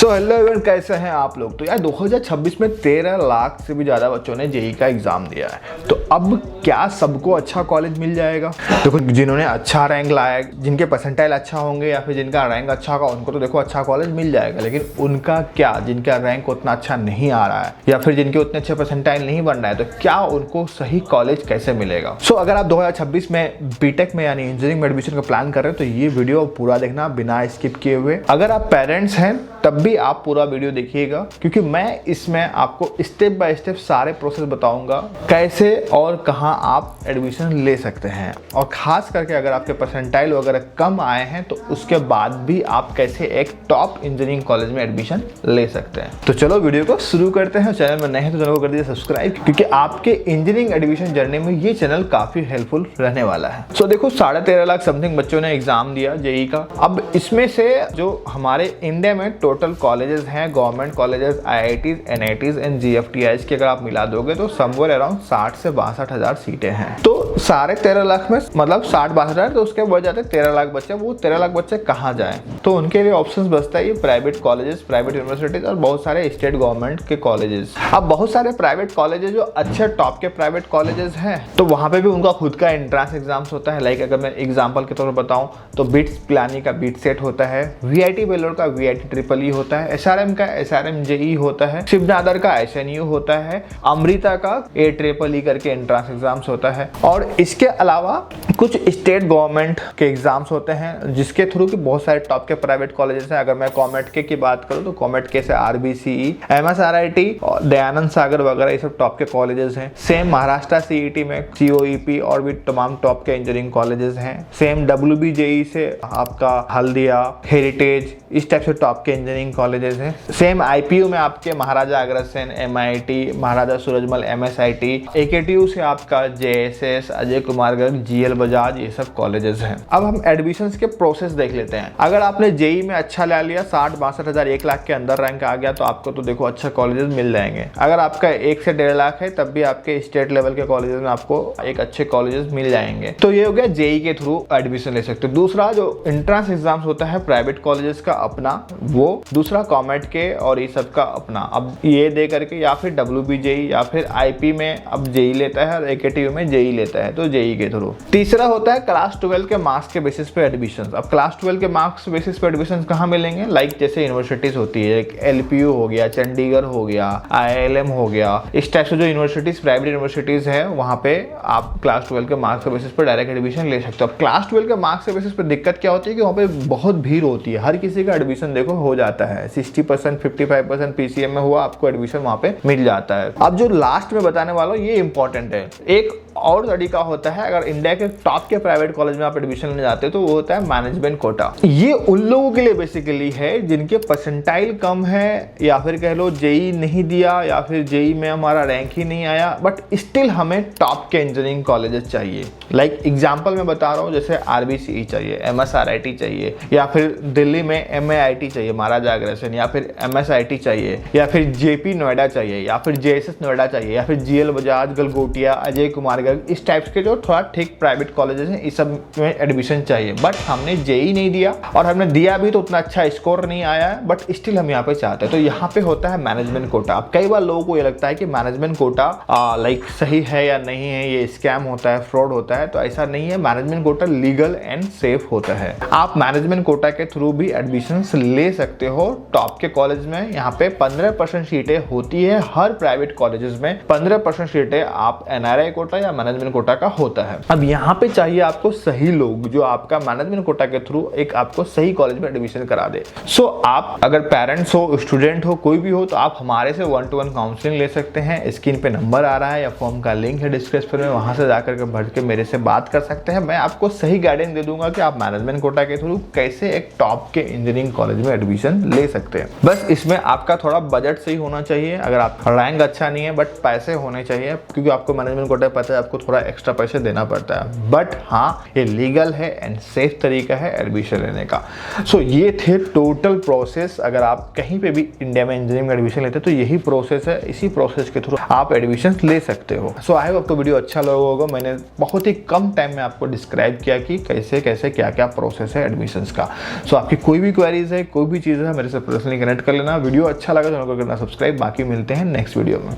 So hello everyone, कैसे हैं आप लोग। तो यार 2026 में 13 लाख से भी ज़्यादा बच्चों ने जेईई का एग्ज़ाम दिया है। तो अब क्या सबको अच्छा कॉलेज मिल जाएगा? देखो, जिन्होंने अच्छा रैंक लाया है, जिनके परसेंटाइल अच्छा होंगे या फिर जिनका रैंक अच्छा होगा, उनको तो देखो अच्छा कॉलेज मिल जाएगा। लेकिन उनका क्या, जिनका रैंक उतना अच्छा नहीं आ रहा है या फिर जिनके उतने अच्छे परसेंटाइल नहीं बन रहा है, तो क्या उनको सही कॉलेज कैसे मिलेगा? सो अगर आप 2026 में बीटेक में यानी इंजीनियरिंग में एडमिशन का प्लान कर रहे हो तो ये वीडियो पूरा देखना बिना स्किप किए हुए। अगर आप पेरेंट्स हैं तब भी आप पूरा वीडियो देखिएगा, क्योंकि मैं इसमें आपको स्टेप बाय स्टेप सारे प्रोसेस बताऊंगा कैसे और कहां आप एडमिशन ले सकते हैं। और खास करके अगर आपके परसेंटाइल वगैरह कम आए हैं तो उसके बाद भी आप कैसे एक टॉप इंजीनियरिंग कॉलेज में एडमिशन ले सकते हैं। तो चलो वीडियो को शुरू करते हैं। चैनल में नए हैं तो चैनल को कर दीजिए सब्सक्राइब, क्योंकि आपके इंजीनियरिंग एडमिशन जर्नी में ये चैनल काफी हेल्पफुल रहने वाला है। सो देखो, 13.5 लाख समथिंग बच्चों ने एग्जाम दिया जेईई का। अब इसमें से जो हमारे इंडिया में टोटल कॉलेजेस हैं, government colleges, IITs, NITs and GFTIs के अगर आप मिला दोगे तो समवेयर अराउंड 60 से 62 हजार सीटें हैं। तो 13.5 लाख में मतलब 60-62 हजार, तो उसके बच जाते 13 लाख बच्चे। वो 13 लाख बच्चे कहाँ जाएं? तो उनके लिए ऑप्शंस बचता है ये प्राइवेट कॉलेजेस, प्राइवेट यूनिवर्सिटीज और बहुत सारे स्टेट गवर्नमेंट के कॉलेजेस। अब बहुत सारे प्राइवेट कॉलेजेस जो अच्छे टॉप के प्राइवेट कॉलेजेस हैं, तो वहां पे भी उनका खुद का एंट्रेंस एग्जाम्स होता है। लाइक अगर मैं एग्जाम्पल के तौर पर बताऊं तो बिट्स पिलानी का बीट सेट होता है, वीआईटी बेलोर का वीआईटी ट्रिपल ई होता है, एसआरएम का एसआरएम जेईई होता है, शिवनादर का एसएनयू होता है, अमृता का ए ट्रिपल ई करके एंट्रेंस एग्जाम्स होता है। और इसके अलावा कुछ स्टेट गवर्नमेंट के एग्जाम्स होते हैं जिसके थ्रू की बहुत सारे टॉप के प्राइवेट कॉलेजेस हैं। अगर मैं कॉमेट के की बात करूं तो कॉमेट के से आरबीसीई, एमएसआरआईटी और दयानंद सागर वगैरह ये सब टॉप के कॉलेजेस हैं। सेम महाराष्ट्र सीईटी में सीओईपी और भी तमाम टॉप के इंजीनियरिंग कॉलेजेस हैं। सेम डब्ल्यूबी जेईई से आपका हल्दिया, हेरिटेज, इस टाइप से टॉप के इंजीनियरिंग कॉलेजेस हैं। सेम आईपीयू में आपके महाराजा अग्रसेन, एमआईटी, महाराजा सूरजमल, एमएसआईटी, एकेटीयू से आपका जेएसएस, अजय कुमार गर्ग, जीएल बजाज, ये सब कॉलेजेस हैं। अब हम एडमिशंस के प्रोसेस देख लेते हैं। अगर आपने जेईई में अच्छा ले लिया, 60-62 हजार, 1 लाख के अंदर रैंक आ गया, तो आपको तो देखो अच्छे कॉलेजेस मिल जाएंगे। अगर आपका 1 से 1.5 लाख है तब भी आपके स्टेट लेवल के कॉलेजेस में आपको एक अच्छे कॉलेजेस मिल जाएंगे। तो ये हो गया जेईई के थ्रू एडमिशन ले सकते हो। दूसरा जो एंट्रेंस एग्जाम्स होता है प्राइवेट कॉलेजेस का अपना, वो दूसरा कॉमेट के और ये सब का अपना। अब ये दे करके या फिर डब्ल्यूबी जेईई या फिर आईपी में अब जेईई लेता है और एकेटीयू में जेईई लेता है, तो जेईई के थ्रू। तीसरा होता है क्लास 12 के मार्क्स के बेसिस पे एडमिशन। अब क्लास 12 के मार्क्स बेसिस पे एडमिशन कहाँ मिलेंगे? लाइक जैसे यूनिवर्सिटीज होती है, एलपीयू हो गया, चंडीगढ़ हो गया, आईआईएम हो गया, इस टाइप से जो यूनिवर्सिटीज, प्राइवेट यूनिवर्सिटीज है, वहां पे आप क्लास 12 के मार्क्स के बेसिस पे डायरेक्ट एडमिशन ले सकते हो। अब क्लास 12 के मार्क्स के बेसिस पे दिक्कत क्या होती है कि वहाँ पे बहुत भीड़ होती है। हर किसी का एडमिशन देखो हो जाता है, 60%, 55% पीसीएम में हुआ, आपको एडमिशन वहां पे मिल जाता है। अब जो लास्ट में बताने वाला हूं ये इंपॉर्टेंट है। एक और तरीका होता है, अगर इंडिया के टॉप के प्राइवेट कॉलेज में आप एडमिशन लेने जाते हो तो वो होता है मैनेजमेंट कोटा। ये उन लोगों के लिए बेसिकली है जिनके परसेंटाइल कम है, या फिर कह लो जेईई नहीं दिया, या फिर जेईई में हमारा रैंक ही नहीं आया, बट स्टिल हमें टॉप के इंजीनियरिंग कॉलेजेस चाहिए। लाइक एग्जाम्पल मैं बता रहा हूँ, जैसे आरबीसीई चाहिए, एमएसआरआईटी चाहिए, या फिर दिल्ली में एमआईटी चाहिए, महाराजा अग्रसेन, या फिर एमएसआईटी चाहिए, या फिर जेपी नोएडा चाहिए, या फिर जेएसएस नोएडा चाहिए, या फिर जीएल बजाज, गलगोटिया, अजय कुमार, इस टाइप के जो थोड़ा ठीक प्राइवेट कॉलेजेस हैं, इस सब में एडमिशन चाहिए। बट हमने जेईई नहीं दिया, और हमने दिया भी तो उतना अच्छा स्कोर नहीं आया है, बट स्टिल हम यहाँ पे चाहते हैं। तो यहाँ पे होता है मैनेजमेंट कोटा। अब कई बार लोगों को ये लगता है कि मैनेजमेंट कोटा लाइक सही है या नहीं है, ये स्कैम होता है, फ्रॉड होता है, तो ऐसा नहीं है। Management quota legal and safe होता है। आप मैनेजमेंट कोटा के थ्रू भी एडमिशन ले सकते हो टॉप के कॉलेज में। यहाँ पे 15% सीटें होती है हर प्राइवेट कॉलेजेस में। 15% सीटें आप एनआरआई कोटा या मैनेजमेंट कोटा का होता है। अब यहाँ पे चाहिए आपको सही लोग जो आपका मैनेजमेंट कोटा के थ्रू एक आपको सही कॉलेज में एडमिशन करा दे। सो आप अगर पेरेंट्स हो, स्टूडेंट हो, कोई भी हो, तो आप हमारे से 1-to-1 काउंसलिंग ले सकते हैं। स्क्रीन पे नंबर आ रहा है या फॉर्म का लिंक है डिस्क्रिप्शन में, वहां से जाकर के भर के मेरे से बात कर सकते हैं। मैं आपको सही गाइडेंस दे दूंगा कि आप मैनेजमेंट कोटा के थ्रू कैसे एक टॉप के इंजीनियरिंग कॉलेज में एडमिशन ले सकते हैं। बस इसमें आपका थोड़ा बजट सही होना चाहिए। अगर आप रैंक अच्छा नहीं है बट पैसे होने चाहिए, क्योंकि आपको मैनेजमेंट कोटा पता है आपको थोड़ा एक्स्ट्रा पैसे देना पड़ता है, बट हाँ ये लीगल है एंड सेफ तरीका है एडमिशन लेने का। सो ये थे टोटल प्रोसेस। अगर आप कहीं पे भी इंडिया में इंजीनियरिंग में एडमिशन लेते हैं तो यही प्रोसेस है, इसी प्रोसेस के थ्रू आप एडमिशन ले सकते हो। सो आई होप आपको वीडियो अच्छा लगा होगा। मैंने बहुत ही कम टाइम में आपको डिस्क्राइब किया कि कैसे कैसे क्या क्या प्रोसेस है एडमिशन्स का। सो आपकी कोई भी क्वेरीज है, कोई भी चीज़ है, मेरे से पर्सनली कनेक्ट कर लेना। वीडियो अच्छा लगा तो चैनल को करना सब्सक्राइब। बाकी मिलते हैं नेक्स्ट वीडियो में।